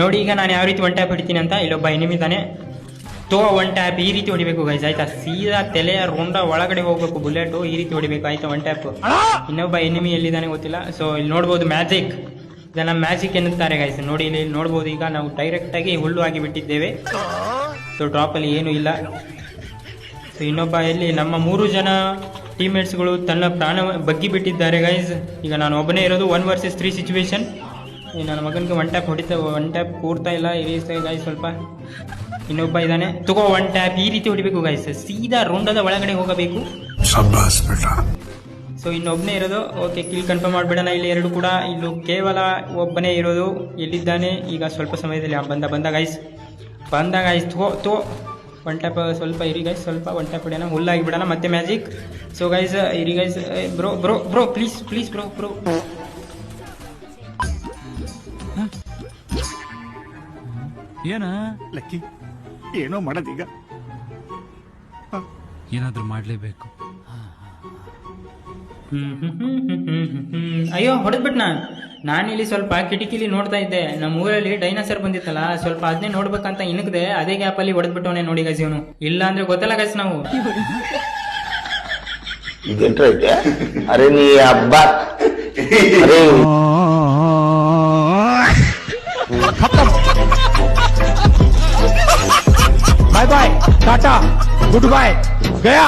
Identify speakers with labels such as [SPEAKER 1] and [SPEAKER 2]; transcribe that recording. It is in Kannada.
[SPEAKER 1] ನೋಡಿ ಈಗ ನಾನು ಯಾವ ರೀತಿ ಒನ್ ಟ್ಯಾಪ್ ಹಿಡಿತೀನಿ ಅಂತ. ಇಲ್ಲೊಬ್ಬ ಎನಿಮಿ ತಾನೆ, ತೋ ಒನ್ ಟ್ಯಾಪ್ ಈ ರೀತಿ ಹೊಡಿಬೇಕು ಗೈಸ್ ಆಯ್ತಾ. ಸೀದಾ ತಲೆಯ ರುಂಡ ಒಳಗಡೆ ಹೋಗ್ಬೇಕು ಬುಲೆಟ್, ಈ ರೀತಿ ಹೊಡಿಬೇಕು ಆಯ್ತಾ ಒನ್ ಟ್ಯಾಪ್. ಇನ್ನೊಬ್ಬ ಎನಿಮಿ ಎಲ್ಲಿದ್ದಾನೆ ಗೊತ್ತಿಲ್ಲ. ಸೊ ಇಲ್ಲಿ ನೋಡ್ಬೋದು ಮ್ಯಾಜಿಕ್, ಇದೆಲ್ಲ ಮ್ಯಾಜಿಕ್ ಎನ್ನುತ್ತಾರೆ ಗೈಸ್. ನೋಡಿ ಇಲ್ಲಿ ನೋಡ್ಬೋದು, ಈಗ ನಾವು ಡೈರೆಕ್ಟ್ ಆಗಿ ಹುಲ್ಲು ಆಗಿ ಬಿಟ್ಟಿದ್ದೇವೆ. ಸೊ ಡ್ರಾಪ್ ಅಲ್ಲಿ ಏನು ಇಲ್ಲ. ಸೊ ಇನ್ನೊಬ್ಬ ಎಲ್ಲಿ ನಮ್ಮ 3 ಜನ ಟೀಮ್ಮೇಟ್ಸ್ಗಳು ತನ್ನ ಪ್ರಾಣ ಬಗ್ಗಿ ಬಿಟ್ಟಿದ್ದಾರೆ ಗೈಸ್. ಈಗ ನಾನು ಒಬ್ಬನೇ ಇರೋದು 1 vs 3 ಸಿಚುವೇಶನ್. ನನ್ನ ಮಗನಿಗೆ ಒನ್ ಟ್ಯಾಪ್ ಕೂರ್ತಾ ಇಲ್ಲ, ಇರಿಸ್ತೇವೆ ಗೈಸ್ ಸ್ವಲ್ಪ. ಇನ್ನೊಬ್ಬ ಇದ್ದಾನೆ, ತಗೋ ಒನ್ ಟ್ಯಾಪ್ ಈ ರೀತಿ ಹೊಡಿಬೇಕು ಗೈಸ್, ಸೀದಾ ರುಂಡದ ಒಳಗಡೆ ಹೋಗಬೇಕು. ಸೊ ಇನ್ನೊಬ್ಬನೇ ಇರೋದು. ಓಕೆ, ಕಿಲ್ ಕನ್ಫರ್ಮ್ ಮಾಡ್ಬಿಡೋಣ. ಇಲ್ಲಿ 2 ಕೂಡ, ಇಲ್ಲೂ ಕೇವಲ ಒಬ್ಬನೇ ಇರೋದು. ಎಲ್ಲಿದ್ದಾನೆ ಈಗ? ಸ್ವಲ್ಪ ಸಮಯದಲ್ಲಿ ಬಂದ ಗೈಸ್. ತಗೋ ಒನ್ ಟ್ಯಾಪ್ ಸ್ವಲ್ಪ ಇರಿ ಗೈಸ್, ಸ್ವಲ್ಪ ಒನ್ ಟ್ಯಾಪ್ ಬಿಡೋಣ, ಹುಲ್ಲಾಗಿ ಬಿಡೋಣ ಮತ್ತೆ ಮ್ಯಾಜಿಕ್. ಸೊ ಗೈಸ್ ಇರಿ ಗೈಸ್, ಬ್ರೋ ಪ್ಲೀಸ್ ಬ್ರೋ.
[SPEAKER 2] ಏನ
[SPEAKER 3] ಲಕ್ಕಿ ಏನೋ ಮಾಡೋದೀಗ,
[SPEAKER 2] ಏನಾದ್ರೂ ಮಾಡ್ಲೇಬೇಕು.
[SPEAKER 1] ಅಯ್ಯೋ ಹೊಡೆದ್ಬಿಟ್ ನಾನಿಲ್ಲಿ ಸ್ವಲ್ಪ ಕಿಟಕಿಲಿ ನೋಡ್ತಾ ಇದ್ದೆ. ನಮ್ಮ ಊರಲ್ಲಿ ಡೈನಾಸರ್ ಬಂದಿತ್ತಲ್ಲ, ಸ್ವಲ್ಪ ಅದನ್ನೇ ನೋಡ್ಬೇಕಂತ ಇಣಕದೆ, ಅದೇ ಗ್ಯಾಪ್ ಅಲ್ಲಿ ಹೊಡೆದ್ಬಿಟ್ಟವನೇ ನೋಡಿ ಗೈಸ್ ಇವನು. ಇಲ್ಲ ಅಂದ್ರೆ ಗೊತ್ತಲ್ಲ ಗೈಸ್ ನಾವು.
[SPEAKER 4] ಅರೆ ನೀ ಹಬ್ಬ
[SPEAKER 3] bye bye tata goodbye गया।